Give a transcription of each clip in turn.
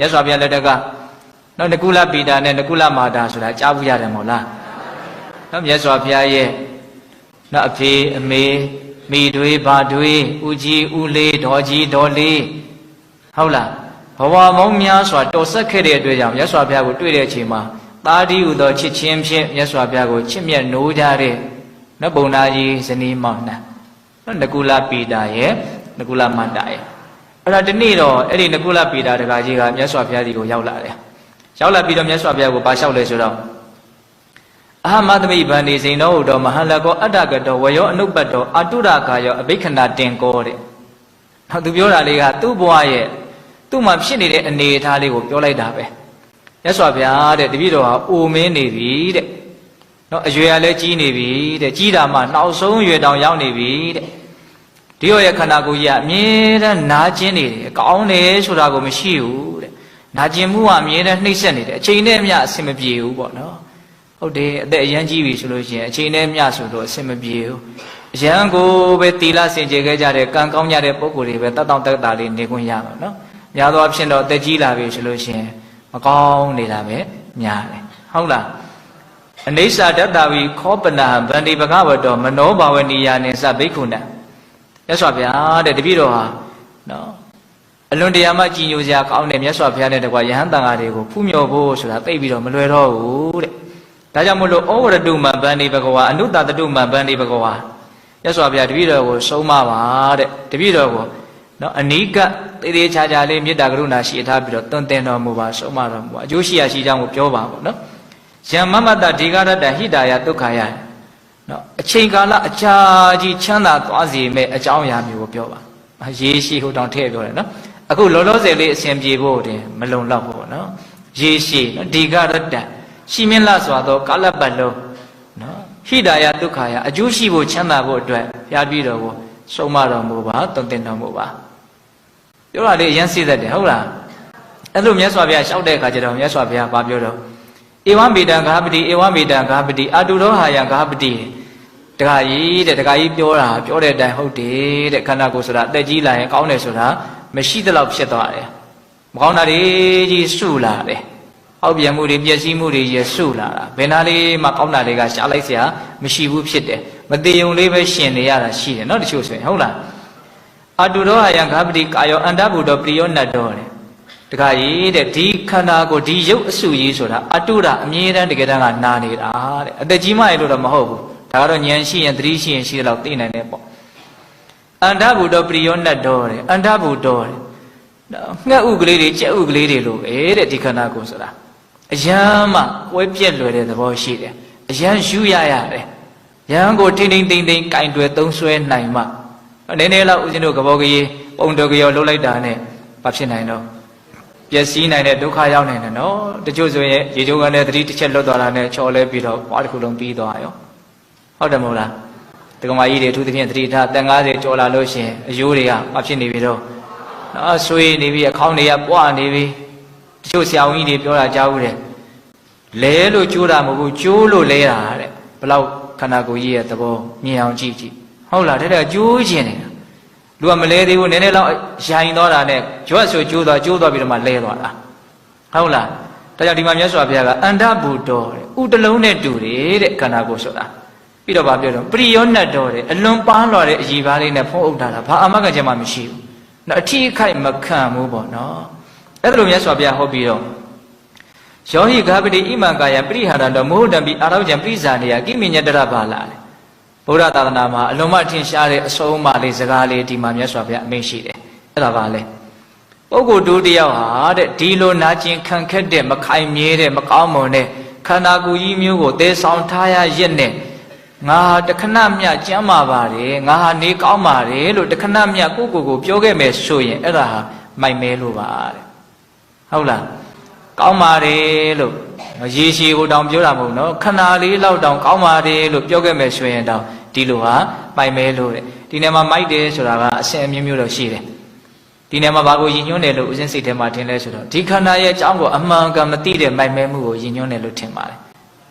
မြတ်စွာဘုရားလက်ထက်ကနော်နကုလပိတာနဲ့နကုလမာတာဆိုတာကြားဘူးရတယ်မဟုတ်လားနော်မြတ်စွာဘုရားရဲ့နော်အဖေအမေမိတွေဘာတွေဦးကြီးဦးလေးဒေါ်ကြီးဒေါ်လေးဟုတ်လားဘဝမောင်းများစွာတော်ဆက်ခဲ့တဲ့အတွက်ကြောင့်မြတ်စွာဘုရားကိုတွေ့တဲ့အချိန်မှာသာဓိဟုသောချစ်ချင်းဖြင့်မြတ်စွာဘုရားကိုချစ်မြတ်နိုးကြတဲ့နတ်ဘုံနာကြီးဇနီးမောင်နှံနော်နကုလပိတာရဲ့နကုလမန္တာရဲ့အဲ့ဒါဒီနေ့တော့အဲ့ဒီနကုလပိတာတကာကြီးကမြတ်စွာဘုရားဒီကိုရောက်လာတယ်ရောက်လာပြီးတော့မြတ်စွာဘုရားကိုပါလျှောက်လဲဆိုတော့အာမသမိဗန္ဒီစိန်တော်ဟုတော်မဟာလကောအတ္တကတောဝယောအနုပ္ပတ်တောအတုရကာယောအဘိက္ခဏတင်ကောတဲ့နောက်သူပြောတာလေးကသူ့ဘဝရဲ့သူ့မှာဖြစ်နေတဲ့အနေအထားလေးကိုပြောလိုက်တာပဲမြတ်စွာဘုရားတဲ့တပည့်တော်ဟာအိုမင်းနေပြီတဲ့နော်အရွယ်ကလည်းကြီးနေပြီတဲ့ကြီးတာမှနောက်ဆုံးအရွယ်တောင်ရောက်နေပြီတဲ့ဒီရဲ့ခန္ဓာကိုယ်ကြီးကအမြဲတမ်းနာကျင်နေတယ်ကောင်းတယ်ဆိုတာကိုမရှိဘူးတဲ့နာကျင်မှုကအမြဲတမ်းနှိမ့်ဆက်နေတယ်အချိန်နဲ့မျှအဆင်မပြေဘူးပေါ့နော်ဟုတ်တယ်အသက်အရန်ကြီးပြီဆိုလို့ရှိရင်အချိန်နဲ့မျှဆိုတော့အဆင်မပြေဘူးအရန်ကိုပဲတီလာစင်ကြယ်ခဲ့ကြတဲ့ကံကောင်းကြတဲ့ပုံကိုယ်တွေပဲတတ်တောင့်တက်တာလေးနေခွင့်ရမှာနော်များသောအားဖြင့်တော့အသက်ကြီးလာပြီဆိုလို့ရှိရင်မကောင်းနေတာပဲများတယ်ဟုတ်လားအနိစ္စတတ္တဝီခောပနာဗန္ဒီဘဂဝတောမနောဘာဝနိယာနိသဘိက္ခုနံမြတ်စွာဘုရားတဲ့တပည့်တော်ဟာနော်အလွန်တရာမှကြည်ညိုစရာကောင်းတဲ့မြတ်စွာဘုရားနဲ့တကွာယဟန်တန်ဃာတွေကိုဖူးမြော်ဖို့ဆိုတာသိပြီးတော့မလွယ်တော့ဘူးတဲ့ဒါကြောင့်မို့လို့ဩဝရတုမံဗန္ဒီဘဂဝါအနုတတတုမံဗန္ဒီဘဂဝါမြတ်စွာဘုရားတပည့်တော်ကိုဆုံးမပါတဲ့တပည့်တော်ကိုနော်အနိကသေးသေးချာချာလေးမေတ္တာကရုဏာရှိထားပြီးတော့တွင်တင်တော်မူပါဆုံးမတော်မူပါအကျိုးရှိရာရှိကြောင်းကိုပြောပါပေါ့နော်ယံမမတဒီဃရတ္တဟိတာယဒုက္ခယနော်အချိန်ကာလအကြာကြီးချမ်းသာသွားစေမဲ့အကြောင်းအရာမျိုးကိုပြောပါရေရှိဟိုတောင်ထည့်ပြောတယ်နော်အခုလောလောဆယ်လေးအစဉ်ပြေဖို့တင်မလုံလောက်ဘူးပေါ့နော်ရေရှိနော်ဒီဃရတ္တရှိမင်းလာစွာသောကာလပတ်လုံးနော်ဟိတာယဒုက္ခယအကျိုးရှိဖို့ချမ်းသာဖို့အတွက်ဘုရားပြီးတော်ကိုဆုံးမတော်မူပါတွင်တင်တော်မူပါပြောတာလေးအရင်စိသက်တယ်ဟုတ်လားအဲ့လိုမြတ်စွာဘုရားလျှောက်တဲ့အခါကျတော့မြတ်စွာဘုရားဗာပြောတော့ဧဝံမေတံဂါပတိဧဝံမေတံဂါပတိအာတုရောဟာယံဂါပတိတခါကြီးတဲ့တခါကြီးပြောတဲ့အတိုင်းဟုတ်တယ်တဲ့ခန္ဓာကိုယ်ဆိုတာအသက်ကြီးလာရင်ကောင်းတယ်ဆိုတာမရှိသလောက်ဖြစ်သွားတယ်မကောင်းတာတွေကြီးစုလာတယ်အောက်ပြန်မှုတွေပျက်စီးမှုတွေရစုလာတာဘယ်နာလေးမှကောင်းတာတွေကရှားလိုက်စရာမရှိဘူးဖြစ်တယ်မတည်ုံလေးပဲရှင်နေရတာရှိတယ်နော်တချို့ဆိုရင်ဟုတ်လားအာတုရောဟာယံဂါပတိကာယောအန္တဘုဒ္ဓပရိယောနတ်တော်တဲ့တခါကြီးတဲ့ဒီခန္ဓာကိုဒီရုပ်အစုကြီးဆိုတာအတုရအမြဲတမ်းတကယ်တမ်းကနာနေတာတဲ့အသက်ကြီးမှရလို့တော့မဟုတ်ဘူးဒါကတော့ဉာဏ်ရှိရင်သတိရှိရင်ရှိတယ်လို့သိနိုင်တယ်ပေါ့အန္တဘုဒ္ဓပရိယောနတ်တော်တဲ့အန္တဘုဒ္ဓတဲ့ငှက်ဥကလေးတွေကြက်ဥကလေးတွေလို့ပဲတဲ့ဒီခန္ဓာကိုဆိုတာအယမ်းမှကွဲပြက်လွယ်တဲ့သဘောရှိတယ်အယမ်းယူရရတယ်ယမ်းကိုထိမ့်ထိမ့်သိမ့်သိမ့်ကင်တွယ်သုံးဆွဲနိုင်မှနည်းနည်းလောက်ဦးဇင်းတို့ကဘောကြီးပုံတော်ကြောလှုပ်လိုက်တာနဲ့ဘာဖြစ်နိုင်တော့ပျက်စီးနိုင်တဲ့ဒုက္ခရောက်နိုင်တယ်နော်တချို့ဆိုရင်ရေချိုးကနေသတိတစ်ချက်လွတ်သွားတာနဲ့ချော်လဲပြီးတော့ဘာတစ်ခုလုံးပြီးသွားရောဟုတ်တယ်မဟုတ်လားဒီကမာကြီးတွေအထူးသဖြင့်သတိထားတန်90ကျော်လာလို့ရှိရင်အယိုးတွေကဘာဖြစ်နေပြီတော့နော်ဆွေးနေပြီအခေါင်းတွေကပွားနေပြီတချို့ဆရာဝန်ကြီးတွေပြောတာကြားဘူးတယ်လဲလို့ကျိုးတာမဟုတ်ဘူးကျိုးလို့လဲတာတဲ့ဘလောက်ခန္ဓာကိုယ်ကြီးရဲ့သဘောမြင်အောင်ကြည့်ကြည့်ဟုတ်လားတဲ့ကျိုးခြင်းနေတာလူကမလဲသေးဘူးနည်းနည်းလောက်ရိုင်သွားတာနဲ့ကြွတ်ဆိုကျိုးသွားပြီးတော့မှလဲသွားတာဟုတ်လားဒါကြောင့်ဒီမှာမြတ်စွာဘုရားကအန္တဘုဒ္ဓတဲ့ဥတလုံးနဲ့တူတယ်တဲ့ခန္ဓာကိုယ်ဆိုတာပြီးတော့ဗာပြောတော့ပရိယောနတ်တော်တဲ့အလွန်ပန်းလွှာတဲ့အည်ပါးလေးနဲ့ဖုံးအုပ်ထားတာဘာအာမခံချက်မှမရှိဘူးနော်အထီးအခိုက်မခံဘူးပေါ့နော်အဲ့ဒါလိုမြတ်စွာဘုရားဟောပြီးတော့ယောဟိဂါပတိဣမံကာယပရိဟာရတောမောဟတံပိအာရောကျံပိဇာနေယကိမိညတရဘာလာလေဗုဒ္ဓသာသနာမှာအလုံးမထင်ရှားတဲ့အဆုံးအမလေးစကားလေးဒီမှာမြတ်စွာဘုရားအမိန့်ရှိတယ်အဲ့ဒါပါလေပုဂ္ဂိုလ်တို့တယောက်ဟာတဲ့ဒီလိုနာကျင်ခံခက်တဲ့မခိုင်မြဲတဲ့မကောင်းမွန်တဲ့ခန္ဓာကိုယ်ကြီးမျိုးကိုသေဆောင်ထားရရက်နဲ့ငါတခဏမျှကြမ်းမာပါတယ်ငါဟာနေကောင်းပါတယ်လို့တခဏမျှကိုယ့်ကိုယ်ပြောခဲ့မယ်ဆိုရင်အဲ့ဒါဟာမိုက်မဲလို့ပါတဲ့ဟုတ်လားကောင်းပါတယ်လို့ရေရှည်ကိုတောင်ပြောတာမဟုတ်နော်ခဏလေးလောက်တောင်ကောင်းပါတယ်လို့ပြောခဲ့မယ်ဆိုရင်တောင်ဒီလိုဟာမိုက်မဲလို့တဲ့ဒီနေရာမှာမိုက်တယ်ဆိုတာကအဆင့်အမျိုးမျိုးတော့ရှိတယ်ဒီနေရာမှာဘာကိုယဉ်ညွှန်းတယ်လို့ဦးဇင်းစိတ်ထဲမှာထင်လဲဆိုတော့ဒီခန္ဓာရဲ့အကြောင်းကိုအမှန်ကန်မသိတဲ့မိုက်မဲမှုကိုယဉ်ညွှန်းတယ်လို့ထင်ပါတယ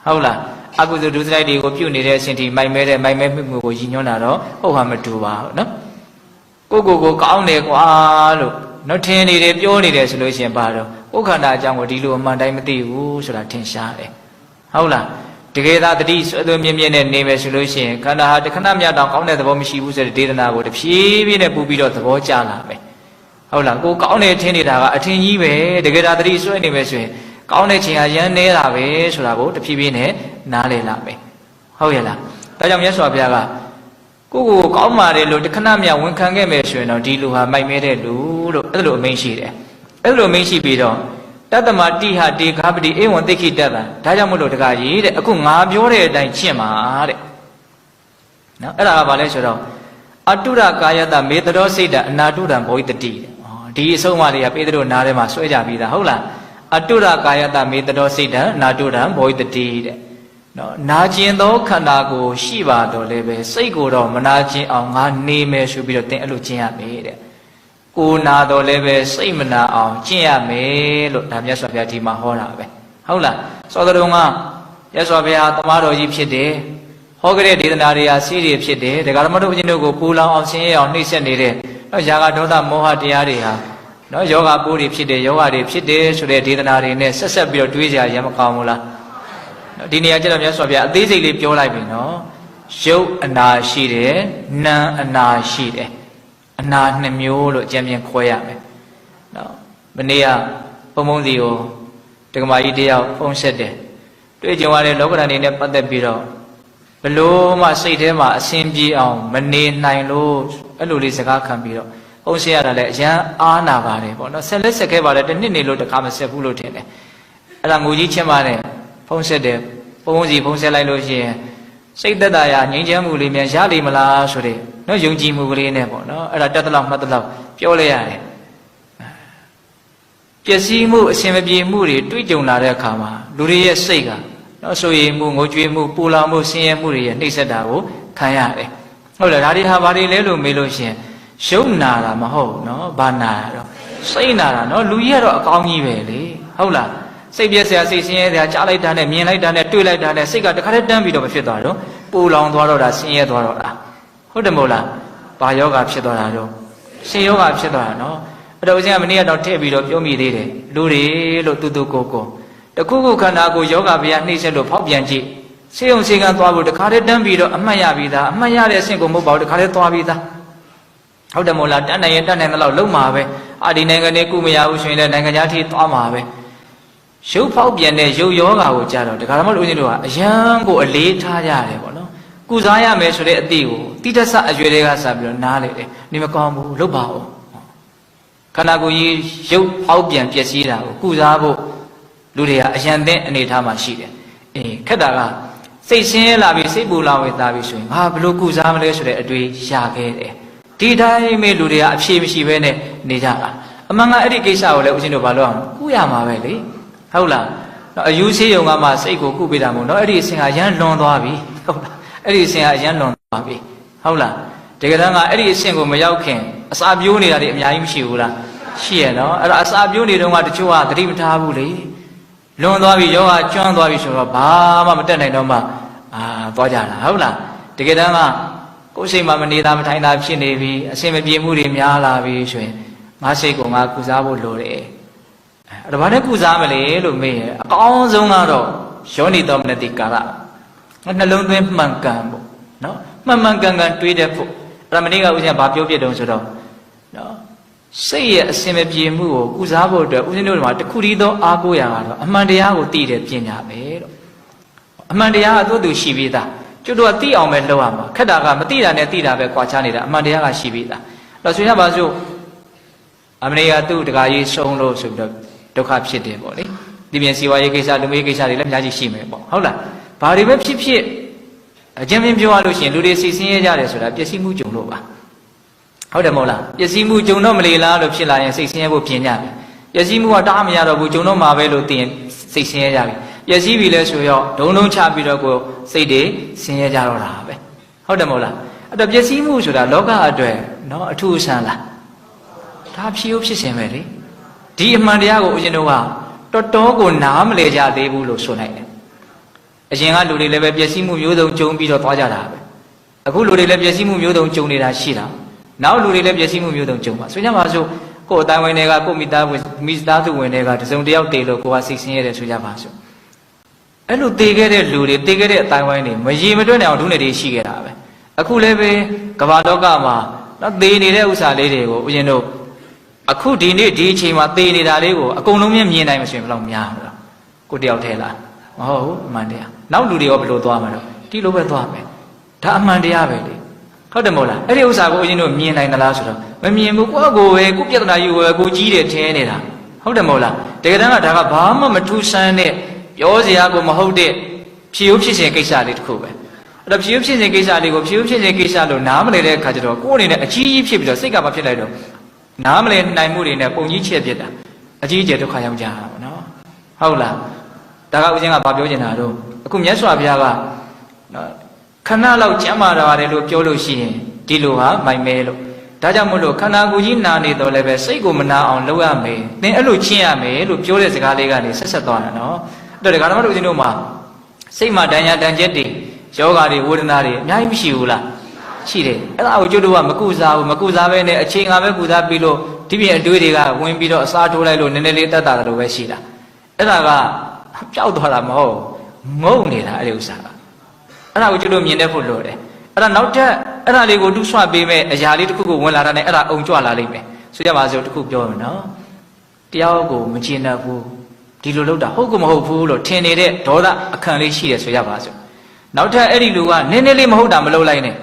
်ဟုတ်လားအကုသိုလ်ဒုစရိုက်တွေကိုပြုတ်နေတဲ့အချိန်ထိမိုက်မဲတဲ့မိုက်မဲမှုကိုယဉ်ညွှန်းတာတော့ဟုတ်ဟာမတူပါဘူးနော်ကိုကောင်းတယ်ကွာလို့ နော်ထင်နေတယ်ပြောနေတယ်ဆိုလို့ရှိရင်ဘာတော့ကိုယ်ခန္ဓာအကြောင်းကိုဒီလိုအမှန်တိုင်းမသိဘူးဆိုတာထင်ရှားတယ်ဟုတ်လားတကယ်သာတတိဆွဲသွင်းမြင့်မြင့်နဲ့နေမယ်ဆိုလို့ရှိရင်ခန္ဓာဟာတခဏမြတ်တောင်ကောင်းတဲ့သဘောမရှိဘူးဆိုတဲ့ဒေသနာကိုတဖြည်းဖြည်းနဲ့ပူပြီးတော့သဘောကျလာမယ်ဟုတ်လားကိုကောင်းတယ်ထင်နေတာကအထင်ကြီးပဲတကယ်သာတတိဆွဲနေမယ်ဆိုရင်ကောင်းတဲ့ချိန်ဟာရမ်းနေတာပဲဆိုတာကိုတဖြည်းဖြည်းနဲ့နားလည်လာမယ်ဟုတ်ရဲ့လားဒါကြောင့်မြတ်စွာဘုရားကကိုကောင်းပါတယ်လို့တခဏမြဝန်ခံခဲ့မယ်ဆိုရင်တော့ဒီလူဟာမိုက်မဲတဲ့လူလို့အဲ့လိုအမိန့်ရှိတယ်အဲ့လိုအမိန့်ရှိပြီးတော့တတ္တမတိဟတေခါပတိဧဝံသိခိတတ္တဒါကြောင့်မလို့တခါကြီးတဲ့အခုငါပြောတဲ့အတိုင်းရှင်းပါတဲ့နော်အဲ့ဒါကဘာလဲဆိုတော့အတုရကာယတမေတ္တောစိတ်တအနာတုရံဘောဟိတတိဒီအဆုံးအမလေးကပေတ္တတို့နားထဲမှာဆွဲကြပြီးသားဟုတ်လားအတုရကာယတမေတ္တောစိတ်တအနာတုရံဘောဟိတတိတဲ့နော်နာကျင်သောခန္ဓာကိုရှိပါတော့လည်းပဲစိတ်ကိုတော့မနာကျင်အောင်ငါနေမယ်ဆိုပြီးတော့သင်အဲ့လိုကျင့်ရမယ်တဲ့ကိုနာတော့လည်းပဲစိတ်မနာအောင်ကျင့်ရမယ်လို့ဒါမြတ်စွာဘုရားဒီမှာဟောတာပဲဟုတ်လားစောတော်ကမြတ်စွာဘုရားသမားတော်ကြီးဖြစ်တယ်ဟောကြတဲ့ဒေသနာတွေဟာစီးတွေဖြစ်တယ်ဒကာဓမ္မတို့ဦးဇင်းတို့ကိုပူလောင်အောင်ဆင်းရဲအောင်နှိမ့်ဆက်နေတဲ့နော်ຢာကဒေါသမောဟတရားတွေဟာနော်ယောဂပိုးတွေဖြစ်တယ်ယောဂတွေဖြစ်တယ်ဆိုတဲ့ဒေသနာတွေနဲ့ဆက်ဆက်ပြီးတော့တွေးကြရမကောင်းဘူးလားဒီနေရာကျတော့မြတ်စွာဘုရားအသေးစိတ်လေးပြောလိုက်ပြီနော်ရုပ်အနာရှိတယ်နာမ်အနာရှိတယ်အနာနှစ်မျိုးလို့အကြံဉာဏ်ခွဲရမယ်နော်မနေ့ကဘုံဘုံစီကိုတက္ကမကြီးတယောက်ဖုံးဆက်တယ်တွေ့ကြုံရတဲ့လောကဓာတ်တွေနဲ့ပတ်သက်ပြီးတော့ဘလို့မှစိတ်ထဲမှာအစဉ်ပြေအောင်မနေနိုင်လို့အဲ့လိုလေးစကားခံပြီးတော့ဖုံးဆက်ရတာလည်းအရန်အားနာပါတယ်ပေါ့နော်ဆက်လက်ဆက်ခဲ့ပါတယ်တစ်နှစ်နေလို့တခါမဆက်ဘူးလို့ထင်တယ်အဲ့ဒါငိုကြီးချင်းပါတယ်ဖုံးဆက်တယ်ဘုံစီဖုံးဆက်လိုက်လို့ရှိရင်စိတ်သက်သာရာငြိမ်းချမ်းမှုလေးမြန်ရလိမ့်မလားဆိုတဲ့နော်ယုံကြည်မှုကလေးနဲ့ပေါ့နော်အဲ့ဒါတက်တလောက်မှတ်တလောက်ပြောလိုက်ရတယ်ပျက်စီးမှုအစဉ်မပြေမှုတွေတွေ့ကြုံလာတဲ့အခါမှာလူတွေရဲ့စိတ်ကနော်ဆိုရင်မှုငိုကြွေးမှုပူလောင်မှုဆင်းရဲမှုတွေရဲ့နှိမ့်ဆက်တာကိုခံရတယ်ဟုတ်လားဒါတွေဟာဘာတွေလဲလို့မေးလို့ရှိရင်ရှုံနာတာမဟုတ်နော်ဘာနာတော့စိတ်နာတာနော်လူကြီးကတော့အကောင်းကြီးပဲလေဟုတ်လားစိတ်ပြည့်စရာစိတ်ဆင်းရဲစရာကြားလိုက်တာနဲ့မြင်လိုက်တာနဲ့တွေ့လိုက်တာနဲ့စိတ်ကတခါတည်းတန်းပြီးတော့မဖြစ်သွားတော့ပူလောင်သွားတော့တာဆင်းရဲသွားတော့တာဟုတ်တယ်မဟုတ်လားဘာယောဂဖြစ်သွားတာတော့ရှင်ယောဂဖြစ်သွားတာနော်အဲ့တော့ဦးဇင်းကမနေ့ကတော့ထည့်ပြီးတော့ပြောမိသေးတယ်လူတွေလို့တူတူကိုကိုတခုခုခန္ဓာကိုယောဂဗျာနှိမ့်ဆက်လို့ဖောက်ပြန်ကြည့်စေုံစေကံသွားဖို့တခါတည်းတန်းပြီးတော့အမှတ်ရပြီးသားအမှတ်ရတဲ့အဆင့်ကိုမဟုတ်ပါဘူးတခါတည်းသွားပြီးသားဟုတ်တယ်မဟုတ်လားတန်းနိုင်ရင်တန်းနိုင်တဲ့လောက်လုံးမှာပဲဒီနိုင်ငံလေးကုမရဘူးဆိုရင်လည်းနိုင်ငံခြားထိသွားမှာပဲရုပ်ဖောက်ပြန်တဲ့ရုပ်ယောဂါကိုကြာတော့ဒကာဓမ္မတို့ဦးဇင်းတို့ကအယံကိုအလေးထားကြရတယ်ပေါ့နော်ကုစားရမယ်ဆိုတဲ့အသည့်ကိုတိတ္တဆအရွယ်တွေကစပြီးတော့နားလေတယ်နေမကောင်းဘူးလုပ်ပါဦးခန္ဓာကိုယ်ကြီးရုပ်ဖောက်ပြန်ပျက်စီးတာကိုကုစားဖို့လူတွေကအယံတဲ့အနေထားမှာရှိတယ်ခက်တာကစိတ်ဆင်းရဲလာပြီးစိတ်ပူလာဝေသားပြီးဆိုရင်ဘလို့ကုစားမလဲဆိုတဲ့အတွေ့ရခဲ့တယ်ဒီတိုင်းပဲလူတွေကအဖြေမရှိဘဲနဲ့နေကြတာအမှန်ကအဲ့ဒီကိစ္စကိုလည်းဦးဇင်းတို့ဘာလို့အောင်ကုရမှာပဲလေဟုတ်လားအယူဆေးရုံကမှစိတ်ကိုကုပေးတာမို့နော်အဲ့ဒီအစဉ်ကရမ်းလွန်သွားပြီဟုတ်လားအဲ့ဒီအစဉ်ကရမ်းလွန်သွားပြီဟုတ်လားတကယ်တမ်းကအဲ့ဒီအစဉ်ကိုမရောက်ခင်အစာပြိုးနေတာတွေအများကြီးမရှိဘူးလားရှိရနော်အဲ့တော့အစာပြိုးနေတုန်းကတချို့ကသတိမထားဘူးလေလွန်သွားပြီယောဂကျွမ်းသွားပြီဆိုတော့ဘာမှမတက်နိုင်တော့မှသွားကြတာဟုတ်လားတကယ်တမ်းကကိုယ်စိတ်မှမနေတာမထိုင်တာဖြစ်နေပြီအစဉ်မပြေမှုတွေများလာပြီဆိုရင်ငါစိတ်ကငါကုစားဖို့လိုတယ်အဲ့ဒါဘာနဲ့ကုစားမလဲလို့မေးရင်အကောင်းဆုံးကတော့ယောနိသောမနတိကာရနှလုံးသွင်းမှန်ကန်ဖို့နော်မှန်မှန်ကန်ကန်တွေးတတ်ဖို့အဲ့ဒါမနေ့ကဦးဇင်းကဘာပြောပြတုံးဆိုတော့နော်စိတ်ရဲ့အစဉ်မပြေမှုကိုကုစားဖို့အတွက်ဦးဇင်းတို့မှာတခုတည်းသောအားကိုးရာကတော့အမှန်တရားကိုသိတဲ့ပညာပဲလို့အမှန်တရားကသူ့ရှိပြီးသားကျွတ်တော့သိအောင်ပဲလုပ်ရမှာခက်တာကမသိတာနဲ့သိတာပဲကွာခြားနေတာအမှန်တရားကရှိပြီးသားအဲ့တော့ဆိုရပါစို့အမနေ့ကသူ့တကားကြီးဆုံးလို့ဆိုပြီးတော့ဒုက္ခဖြစ်တယ်ပေါ့လေဒီပြင်စီဝါရေးကိစ္စလူမျိုးကိစ္စတွေလည်းအများကြီးရှိမယ်ပေါ့ဟုတ်လားဘာတွေပဲဖြစ်ဖြစ်အကျဉ်းချင်းပြောရလို့ရှိရင်လူတွေစိတ်ဆင်းရဲကြတယ်ဆိုတာပျက်စီးမှုကြုံလို့ပါဟုတ်တယ်မဟုတ်လားပျက်စီးမှုကြုံတော့မလေလားလို့ဖြစ်လာရင်စိတ်ဆင်းရဲဖို့ပြင်ကြပြီပျက်စီးမှုကတားမရတော့ဘူးကြုံတော့မှာပဲလို့သိရင်စိတ်ဆင်းရဲကြပြီပျက်စီးပြီလဲဆိုရောဒုံဒုံချပြီးတော့ကိုစိတ်တွေဆင်းရဲကြတော့တာပဲဟုတ်တယ်မဟုတ်လားအဲ့တော့ပျက်စီးမှုဆိုတာလောကအတွက်နော်အထူးအဆန်းလားဒါဖြစ်ဦးဖြစ်စဉ်ပဲလေဒီအမှန်တရားကိုဦးဇင်းတို့ကတော်တော်ကိုနားမလဲကြသေးဘူးလို့ဆိုနိုင်တယ်အရင်ကလူတွေလည်းပဲပျက်စီးမှုမျိုးစုံကြုံပြီးတော့သွားကြတာပဲအခုလူတွေလည်းပျက်စီးမှုမျိုးစုံကြုံနေတာရှိတာနောက်လူတွေလည်းပျက်စီးမှုမျိုးစုံကြုံပါဆိုကြပါစို့ ကိုယ်အတိုင်းဝင်တွေကကိုမိသားစုဝင်တွေကတစုံတယောက်တည်လို့ကိုကစိတ်ဆင်းရဲတယ်ဆိုကြပါစို့အဲ့လိုတည်ခဲ့တဲ့လူတွေတည်ခဲ့တဲ့အတိုင်းဝိုင်းတွေမရေမတွက်နိုင်အောင်ဒုနေတွေရှိခဲ့တာပဲအခုလည်းပဲကမ္ဘာလောကမှာနော်တည်နေတဲ့ဥစ္စာလေးတွေကိုဦးဇင်းတို့အခုဒီနေ့ဒီအချိန်မှာတည်နေတာလေးကိုအကုန်လုံးမြင်နိုင်မှဆိုရင်ဘယ်လောက်များမလားကိုတယောက်ထဲလားမဟုတ်ဘူးအမှန်တရားနောက်လူတွေရောဘယ်လိုသွားမှာတော့ဒီလိုပဲသွားမယ်ဒါအမှန်တရားပဲလေဟုတ်တယ်မဟုတ်လားအဲ့ဒီဥစ္စာကိုဦးဇင်းတို့မြင်နိုင်သလားဆိုတော့မမြင်ဘူးကိုယ့်ကိုယ်ပဲကိုပြဿနာယူပဲကိုကြီးတယ်ထင်းနေတာဟုတ်တယ်မဟုတ်လားတကယ်တမ်းကဒါကဘာမှမထူးဆန်းတဲ့ပြောစရာကိုမဟုတ်တဲ့ဖြေဦးဖြစ်စဉ်ကိစ္စလေးတစ်ခုပဲအဲ့တော့ဖြေဦးဖြစ်စဉ်ကိစ္စလေးကိုဖြေဦးဖြစ်စဉ်ကိစ္စလို့နားမလည်တဲ့အခါကျတော့ကိုယ်အနေနဲ့အကြီးကြီးဖြစ်ပြီးတော့စိတ်ကမဖြစ်လိုက်တော့နားမလည်နိုင်မှုတွေနဲ့ပုံကြီးချက်ဖြစ်တာအကြီးအကျယ်ဒုက္ခရောက်ကြတာပေါ့နော်ဟုတ်လားဒါကဦးဇင်းကဘာပြောချင်တာတော့အခုမြတ်စွာဘုရားကခဏလောက်ကြမ်းမာတယ်လို့ပြောလို့ရှိရင်ဒီလိုဟာမိုင်မဲလို့ဒါကြောင့်မို့လို့ခန္ဓာကိုယ်ကြီးနာနေတော့လည်းပဲစိတ်ကိုမနာအောင်လုပ်ရမယ်သင်အဲ့လိုချင်းရမယ်လို့ပြောတဲ့စကားလေးကနေဆက်သွားတာနော်အဲ့တော့ဒီကရမတို့ဦးဇင်းတို့မှာစိတ်မှာတန်ညာတန်ချက်တွေယောဂါတွေဝေဒနာတွေအများကြီးမရှိဘူးလားရှိတယ်အဲ့ဒါကိုကျွတ်တို့ကမကုစားဘူးမကုစားပဲနဲ့အချိန်ကပဲကုစားပြီးလို့ဒီပြင်အတွေးတွေကဝင်ပြီးတော့အစားထိုးလိုက်လို့နည်းနည်းလေးတက်တာတယ်လို့ပဲရှိတာအဲ့ဒါကပျောက်သွားတာမဟုတ်ငုံနေတာအဲ့ဒီဥစ္စာကအဲ့ဒါကိုကျွတ်တို့မြင်တတ်ဖို့လိုတယ်အဲ့ဒါနောက်ထပ်အဲ့ဒါလေးကိုတူးဆွပေးမဲ့အရာလေးတစ်ခုကိုဝင်လာတာနဲ့အဲ့ဒါအုံကြွလာလိမ့်မယ်ဆိုကြပါစို့တစ်ခုပြောမယ်နော်တရားကိုမကျင်တတ်ဘူးဒီလိုလုပ်တာဟုတ်ကမဟုတ်ဘူးလို့ထင်နေတဲ့ဒေါသအခံလေးရှိတယ်ဆိုရပါစို့နောက်ထပ်အဲ့ဒီလူကနည်းနည်းလေးမဟုတ်တာမလုပ်လိုက်နဲ့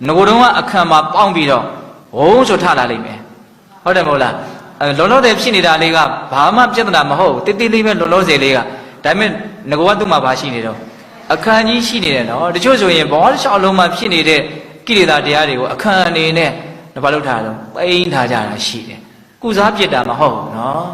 ငကိုယ်တော့အခန့်မှာပေါင်းပြီးတော့ဝုန်းဆိုထလာလိမ့်မယ်ဟုတ်တယ်မဟုတ်လားလောလောဆယ်ဖြစ်နေတာလေးကဘာမှပြဿနာမဟုတ်တိတိလေးပဲလောလောဆယ်လေးကဒါပေမဲ့ငကိုယ်ကသူ့မှာဘာရှိနေတော့အခန့်ကြီးရှိနေတယ်နော်တချို့ဆိုရင်ဘောလျှောက်လုံးမှာဖြစ်နေတဲ့ကိလေသာတရားတွေကိုအခန့်အနေနဲ့ဘာလို့ထားတော့ပိန်းထားကြတာရှိတယ်ကုစားပြစ်တာမဟုတ်ဘူးနော်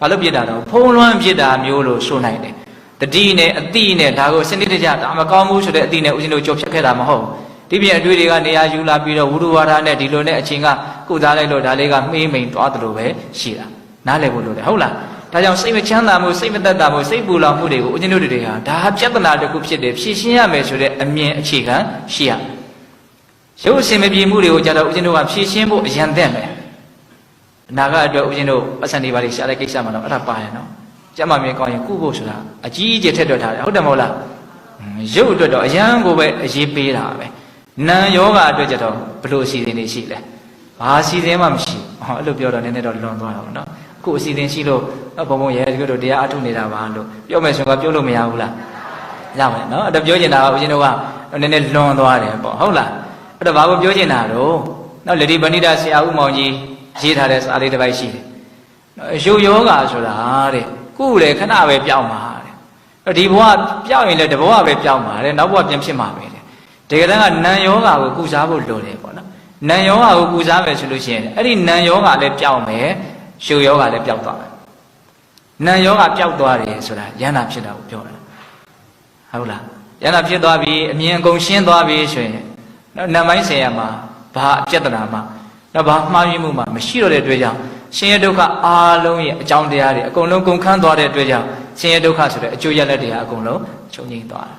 ဘာလို့ပြစ်တာတော့ဖုံးလွှမ်းပြစ်တာမျိုးလို့ဆိုနိုင်တယ်တတိနဲ့အတိနဲ့ဒါကိုစနစ်တကျဒါမကောင်းဘူးဆိုတဲ့အတိနဲ့ဦးဇင်းတို့ကြော်ဖြတ်ခဲ့တာမဟုတ်ဒီပြင်အတွေ့တွေကနေရာယူလာပြီးတော့ဝုဒ္ဓဝါဒနဲ့ဒီလိုနဲ့အချိန်ကကုစားလိုက်လို့ဒါလေးကမှေးမိန်သွားတယ်လို့ပဲရှိတာနားလည်ဖို့လိုတယ်ဟုတ်လားဒါကြောင့်စိတ်မချမ်းသာမှုစိတ်မသက်သာမှုစိတ်ပူလောင်မှုတွေကိုဦးဇင်းတို့တွေဟာဒါပြဿနာတစ်ခုဖြစ်တယ်ဖြေရှင်းရမယ်ဆိုတဲ့အမြင်အခြေခံရှိရရုပ်အစဉ်မပြေမှုတွေကိုကြတော့ဦးဇင်းတို့ကဖြေရှင်းဖို့အရန်တဲ့မယ်အနာဂတ်အတွက်ဦးဇင်းတို့ပတ်စံတွေပါလိရှားတဲ့ကိစ္စမှာတော့အဲ့ဒါပါရနော်ကျမ်းမာမြင်ကောင်းရင်ကုဖို့ဆိုတာအကြီးအကျယ်ထက်တွက်ထားတယ်ဟုတ်တယ်မဟုတ်လားရုပ်အတွက်တော့အရန်ကိုပဲအရေးပေးတာပဲနာမ်ယောဂအတွက်ကြတော့ဘလို့အစီအစဉ်တွေရှိလဲဘာအစီအစဉ်မှမရှိဟောအဲ့လိုပြောတော့နည်းနည်းတော့လွန်သွားတာပေါ့နော်အခုအစီအစဉ်ရှိလို့ဘုံဘုံရဲတို့တရားအထုတ်နေတာပါလို့ပြောမယ်ဆိုတော့ပြောလို့မရဘူးလားရမယ်နော်အဲ့တော့ပြောချင်တာကဦးဇင်းတို့ကနည်းနည်းလွန်သွားတယ်ပေါ့ဟုတ်လားအဲ့တော့ဘာကိုပြောချင်တာတော့နော်လေဒီဗဏိတဆရာဦးမောင်ကြီးရေးထားတဲ့စာလေးတစ်ပိုက်ရှိတယ်ရုပ်ယောဂဆိုတာတဲ့ကုလေခဏပဲပြောင်းပါတဲ့ဒီဘဝပြောင်းရင်လည်းတဘဝပဲပြောင်းပါတဲ့နောက်ဘဝပြန်ဖြစ်မှာပဲတဲ့တကယ်တမ်းကနံယောဂကိုကုစားဖို့လိုတယ်ပေါ့နော်နံယောဂကိုကုစားမယ်ဆိုလို့ရှိရင်အဲ့ဒီနံယောဂလည်းပြောင်းမယ်ရုပ်ယောဂလည်းပြောင်းသွားမယ်နံယောဂပြောင်းသွားတယ်ဆိုတာယန္တာဖြစ်တာကိုပြောတာဟုတ်လားယန္တာဖြစ်သွားပြီအမြင်အကုန်ရှင်းသွားပြီဆိုရင်နံပိုင်းဆင်ရမှာဘာအပြဿနာမှတော့ဘာမှားယွင်းမှုမှမရှိတော့တဲ့အတွက်ကြောင့်ရှင်ရဲ့ဒုက္ခအားလုံးရဲ့အကြောင်းတရားတွေအကုန်လုံးကုန်ခန်းသွားတဲ့အတွက်ကြောင့်ရှင်ရဲ့ဒုက္ခဆိုတဲ့အကျိုးရလဒ်တွေဟာအကုန်လုံးချုပ်ငြိမ်းသွားတယ်